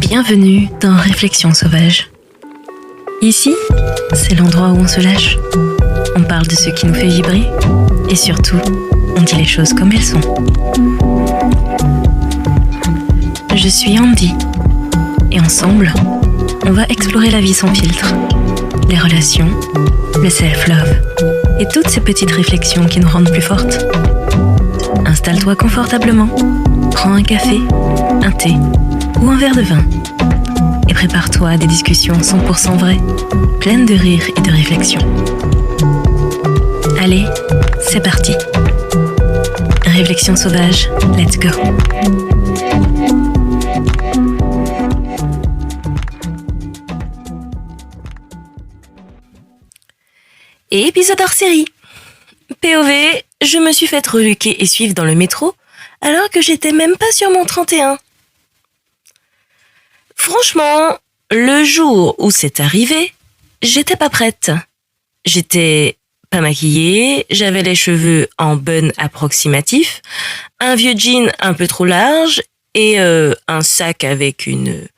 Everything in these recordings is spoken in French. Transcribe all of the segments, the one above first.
Bienvenue dans Réflexions sauvages. Ici, c'est l'endroit où on se lâche. On parle de ce qui nous fait vibrer et surtout, on dit les choses comme elles sont. Je suis Andy et ensemble, on va explorer la vie sans filtre, les relations, le self-love et toutes ces petites réflexions qui nous rendent plus fortes. Installe-toi confortablement, prends un café, un thé ou un verre de vin et prépare-toi à des discussions 100% vraies, pleines de rire et de réflexion. Allez, c'est parti. Réflexions sauvages, let's go. Et épisode hors série. POV, je me suis fait reluquer et suivre dans le métro alors que j'étais même pas sur mon 31. Franchement, le jour où c'est arrivé, j'étais pas prête. J'étais pas maquillée, j'avais les cheveux en bun approximatif, un vieux jean un peu trop large et un sac avec une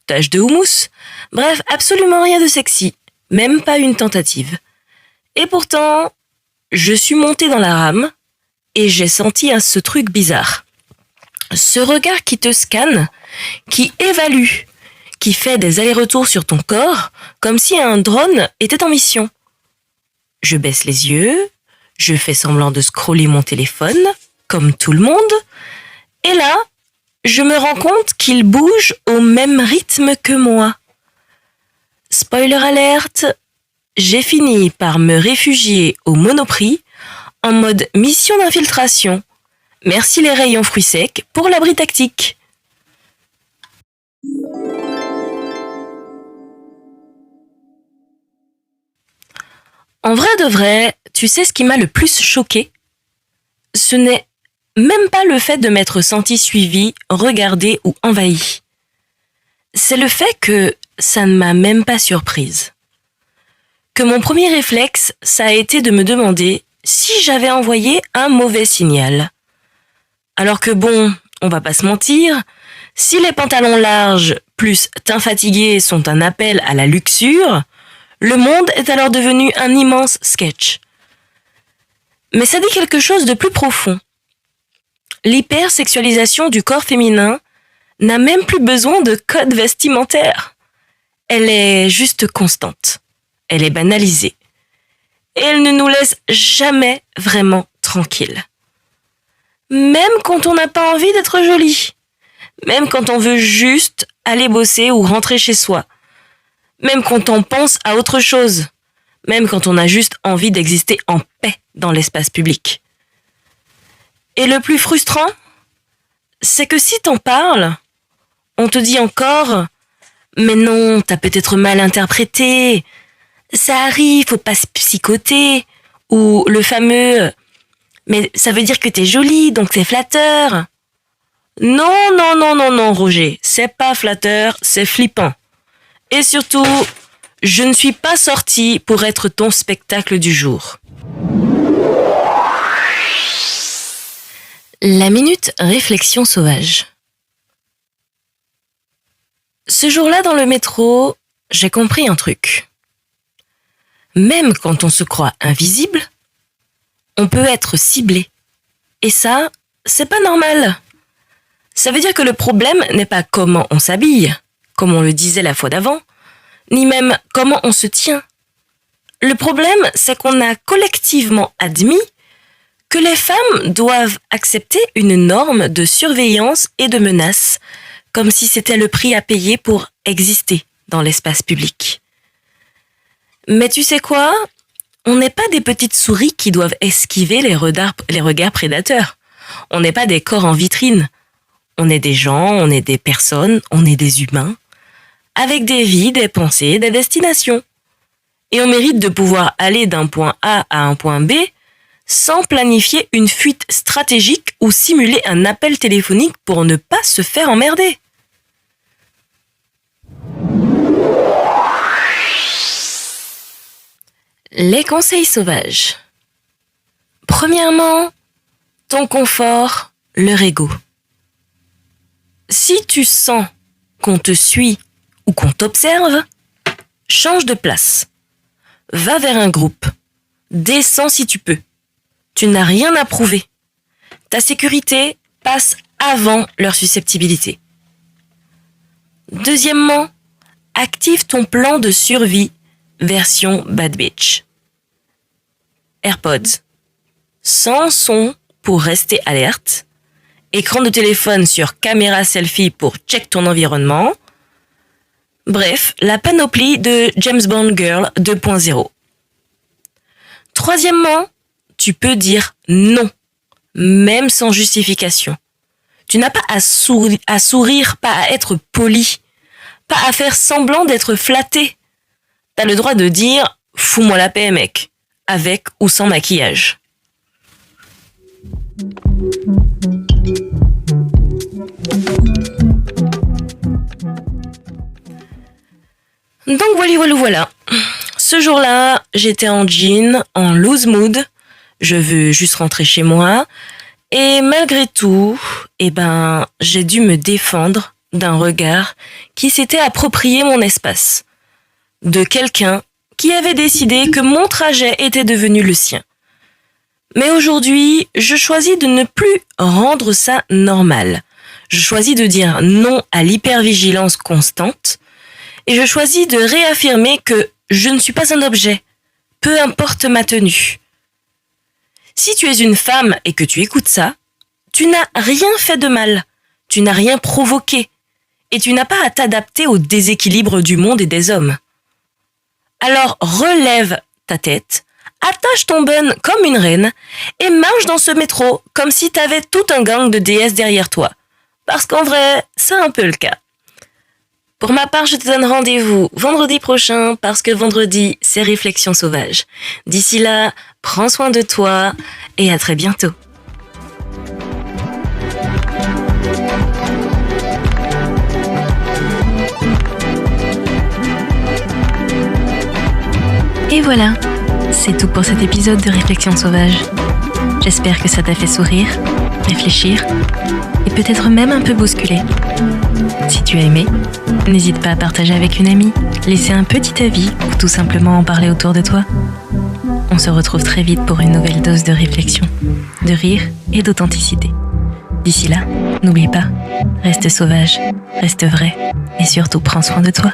tache de houmous. Bref, absolument rien de sexy, même pas une tentative. Et pourtant, je suis montée dans la rame et j'ai senti ce truc bizarre. Ce regard qui te scanne, qui évalue, qui fait des allers-retours sur ton corps, comme si un drone était en mission. Je baisse les yeux, je fais semblant de scroller mon téléphone, comme tout le monde, et là, je me rends compte qu'il bouge au même rythme que moi. Spoiler alerte, j'ai fini par me réfugier au Monoprix en mode mission d'infiltration. Merci les rayons fruits secs pour l'abri tactique. En vrai de vrai, tu sais ce qui m'a le plus choqué ? Ce n'est même pas le fait de m'être senti suivi, regardé ou envahi. C'est le fait que ça ne m'a même pas surprise. Que mon premier réflexe, ça a été de me demander si j'avais envoyé un mauvais signal. Alors que bon, on va pas se mentir, si les pantalons larges plus teint fatigué sont un appel à la luxure, le monde est alors devenu un immense sketch. Mais ça dit quelque chose de plus profond. L'hypersexualisation du corps féminin n'a même plus besoin de code vestimentaire. Elle est juste constante. Elle est banalisée. Et elle ne nous laisse jamais vraiment tranquilles. Même quand on n'a pas envie d'être jolie. Même quand on veut juste aller bosser ou rentrer chez soi. Même quand on pense à autre chose. Même quand on a juste envie d'exister en paix dans l'espace public. Et le plus frustrant, c'est que si t'en parles, on te dit encore « Mais non, t'as peut-être mal interprété. Ça arrive, faut pas se psychoter. » Ou le fameux « Mais ça veut dire que t'es jolie, donc c'est flatteur. » Non, Roger, c'est pas flatteur, c'est flippant. Et surtout, je ne suis pas sortie pour être ton spectacle du jour. La minute réflexion sauvage. Ce jour-là dans le métro, j'ai compris un truc. Même quand on se croit invisible, on peut être ciblé. Et ça, c'est pas normal. Ça veut dire que le problème n'est pas comment on s'habille, comme on le disait la fois d'avant, ni même comment on se tient. Le problème, c'est qu'on a collectivement admis que les femmes doivent accepter une norme de surveillance et de menace, comme si c'était le prix à payer pour exister dans l'espace public. Mais tu sais quoi ? On n'est pas des petites souris qui doivent esquiver les regards prédateurs. On n'est pas des corps en vitrine. On est des gens, on est des personnes, on est des humains, avec des vies, des pensées, des destinations. Et on mérite de pouvoir aller d'un point A à un point B sans planifier une fuite stratégique ou simuler un appel téléphonique pour ne pas se faire emmerder. Les conseils sauvages. Premièrement, ton confort, leur ego. Si tu sens qu'on te suit ou qu'on t'observe, change de place. Va vers un groupe. Descends si tu peux. Tu n'as rien à prouver. Ta sécurité passe avant leur susceptibilité. Deuxièmement, active ton plan de survie version Bad Bitch. AirPods. Sans son pour rester alerte. Écran de téléphone sur caméra selfie pour check ton environnement. Bref, la panoplie de James Bond Girl 2.0. Troisièmement, tu peux dire non, même sans justification. Tu n'as pas à sourire, pas à être poli, pas à faire semblant d'être flatté. T'as le droit de dire « fous-moi la paix, mec », avec ou sans maquillage. Donc voilà. Ce jour-là, j'étais en jean, en loose mood. Je veux juste rentrer chez moi. Et malgré tout, j'ai dû me défendre d'un regard qui s'était approprié mon espace. De quelqu'un qui avait décidé que mon trajet était devenu le sien. Mais aujourd'hui, je choisis de ne plus rendre ça normal. Je choisis de dire non à l'hypervigilance constante. Et je choisis de réaffirmer que je ne suis pas un objet, peu importe ma tenue. Si tu es une femme et que tu écoutes ça, tu n'as rien fait de mal, tu n'as rien provoqué, et tu n'as pas à t'adapter au déséquilibre du monde et des hommes. Alors relève ta tête, attache ton bun comme une reine, et marche dans ce métro comme si t'avais tout un gang de déesses derrière toi. Parce qu'en vrai, c'est un peu le cas. Pour ma part, je te donne rendez-vous vendredi prochain parce que vendredi, c'est Réflexion sauvage. D'ici là, prends soin de toi et à très bientôt. Et voilà, c'est tout pour cet épisode de Réflexion sauvage. J'espère que ça t'a fait sourire, réfléchir et peut-être même un peu bousculer. Si tu as aimé, n'hésite pas à partager avec une amie, laisser un petit avis ou tout simplement en parler autour de toi. On se retrouve très vite pour une nouvelle dose de réflexion, de rire et d'authenticité. D'ici là, n'oublie pas, reste sauvage, reste vrai et surtout prends soin de toi.